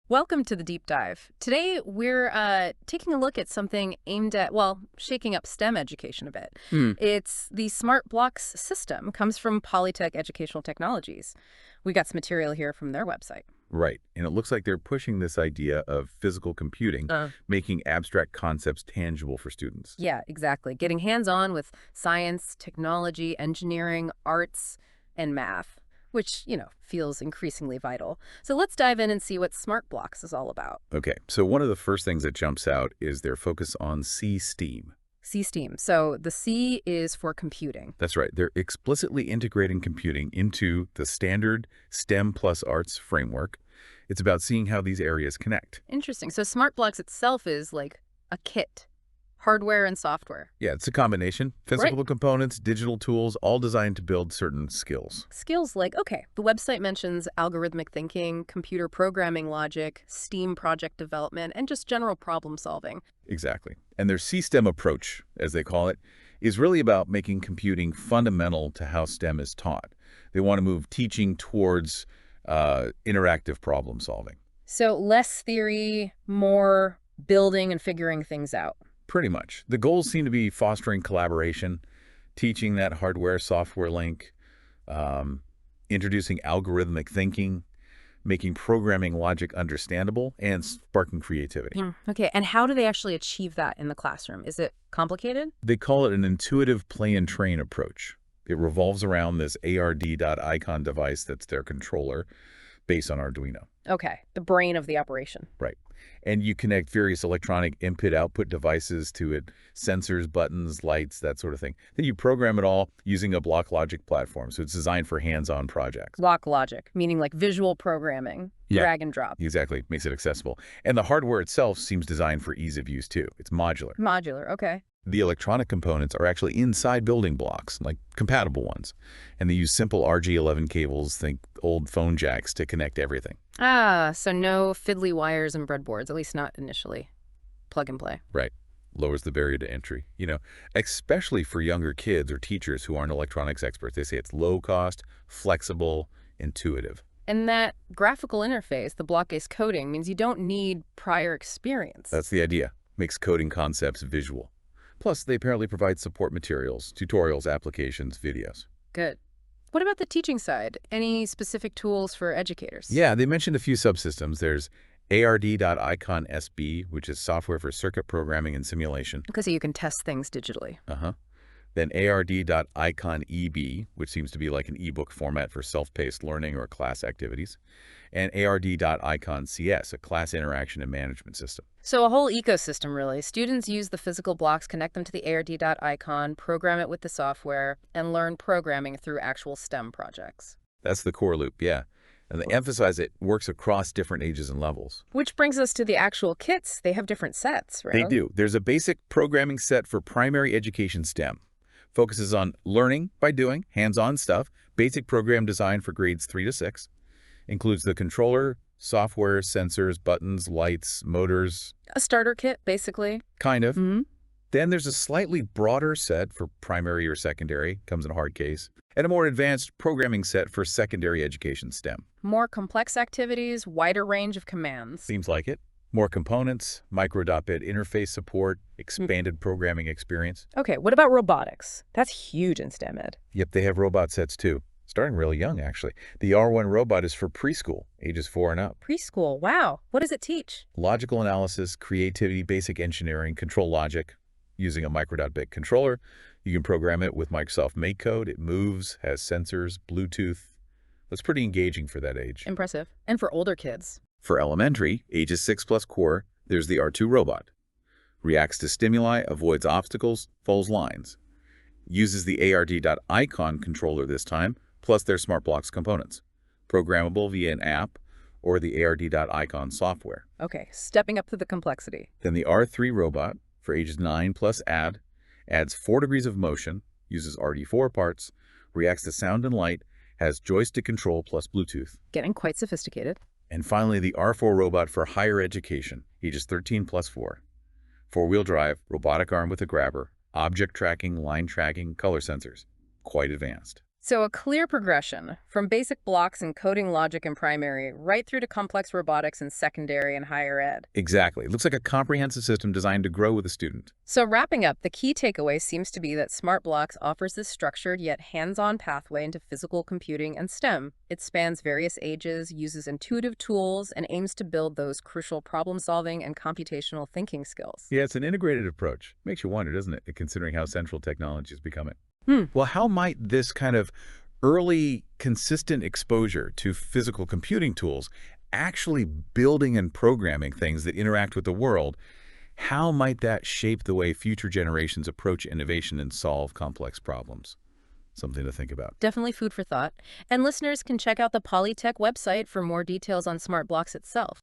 Welcome to the deep dive. Today, we're taking a look at something aimed at, well, shaking up STEM education a bit. Hmm. It's the Smart Blox system, comes from Polytech Educational Technologies. We got some material here from their website. Right. And it looks like they're pushing this idea of physical computing, making abstract concepts tangible for students. Yeah, exactly. Getting hands-on with science, technology, engineering, arts, and math, which, feels increasingly vital. So let's dive in and see what Smart Blox is all about. Okay, so one of the first things that jumps out is their focus on C-STEAM. C-STEAM. So the C is for computing. That's right. They're explicitly integrating computing into the standard STEM plus arts framework. It's about seeing how these areas connect. Interesting. So Smart Blox itself is like a kit, hardware and software. Yeah, it's a combination. Physical Right. components, digital tools, all designed to build certain skills. Skills like, okay, the website mentions algorithmic thinking, computer programming logic, STEAM project development, and just general problem solving. Exactly. And their C-STEM approach, as they call it, is really about making computing fundamental to how STEM is taught. They want to move teaching towards interactive problem solving. So less theory, more building and figuring things out. Pretty much. The goals seem to be fostering collaboration, teaching that hardware-software link, introducing algorithmic thinking, making programming logic understandable, and sparking creativity. Okay, and how do they actually achieve that in the classroom? Is it complicated? They call it an intuitive play-and-train approach. It revolves around this ARD.icon device that's their controller based on Arduino. Okay, the brain of the operation. Right. And you connect various electronic input-output devices to it, sensors, buttons, lights, that sort of thing. Then you program it all using a block logic platform, so it's designed for hands-on projects. Block logic, meaning like visual programming, Yeah. drag and drop. Exactly. Makes it accessible. And the hardware itself seems designed for ease of use, too. It's modular. Modular, okay. The electronic components are actually inside building blocks, like compatible ones. And they use simple RG11 cables, think old phone jacks, to connect everything. Ah, so no fiddly wires and breadboards, at least not initially. Plug and play. Right. Lowers the barrier to entry. Especially for younger kids or teachers who aren't electronics experts. They say it's low cost, flexible, intuitive. And that graphical interface, the block-based coding, means you don't need prior experience. That's the idea. Makes coding concepts visual. Plus, they apparently provide support materials, tutorials, applications, videos. Good. What about the teaching side? Any specific tools for educators? Yeah, they mentioned a few subsystems. There's ARD.icon SB, which is software for circuit programming and simulation. Because you can test things digitally. Then ARD.icon EB, which seems to be like an ebook format for self-paced learning or class activities. And ARD.icon CS, a class interaction and management system. So a whole ecosystem, really. Students use the physical blocks, connect them to the ARD.icon, program it with the software, and learn programming through actual STEM projects. That's the core loop, yeah. And they emphasize it works across different ages and levels. Which brings us to the actual kits. They have different sets, right? They do. There's a basic programming set for primary education STEM. Focuses on learning by doing, hands-on stuff, basic program design for grades 3 to 6. Includes the controller, software, sensors, buttons, lights, motors. A starter kit, basically. Kind of. Mm-hmm. Then there's a slightly broader set for primary or secondary, comes in a hard case, and a more advanced programming set for secondary education STEM. More complex activities, wider range of commands. Seems like it. More components, micro.bit interface support, expanded programming experience. Okay, what about robotics? That's huge in STEM ed. Yep, they have robot sets too. Starting really young, actually. The R1 robot is for preschool, ages 4 and up. Preschool, wow. What does it teach? Logical analysis, creativity, basic engineering, control logic. Using a micro.bit controller, you can program it with Microsoft MakeCode. It moves, has sensors, Bluetooth. That's pretty engaging for that age. Impressive. And for older kids? For elementary, ages 6 plus core, there's the R2 robot. Reacts to stimuli, avoids obstacles, follows lines. Uses the ARD.icon controller this time, plus their Smart Blox components. Programmable via an app or the ARD.icon software. Okay, stepping up to the complexity. Then the R3 robot, for ages 9 plus adds 4 degrees of motion, uses RD4 parts, reacts to sound and light, has joystick control plus Bluetooth. Getting quite sophisticated. And finally, the R4 robot for higher education, ages 13 plus 4. Four-wheel drive, robotic arm with a grabber, object tracking, line tracking, color sensors. Quite advanced. So a clear progression from basic blocks and coding logic in primary right through to complex robotics in secondary and higher ed. Exactly. It looks like a comprehensive system designed to grow with a student. So wrapping up, the key takeaway seems to be that Smart Blocks offers this structured yet hands-on pathway into physical computing and STEM. It spans various ages, uses intuitive tools, and aims to build those crucial problem-solving and computational thinking skills. Yeah, it's an integrated approach. Makes you wonder, doesn't it, considering how central technology is becoming. Hmm. Well, how might this kind of early, consistent exposure to physical computing tools, actually building and programming things that interact with the world, how might that shape the way future generations approach innovation and solve complex problems? Something to think about. Definitely food for thought. And listeners can check out the Polytech website for more details on Smart Blocks itself.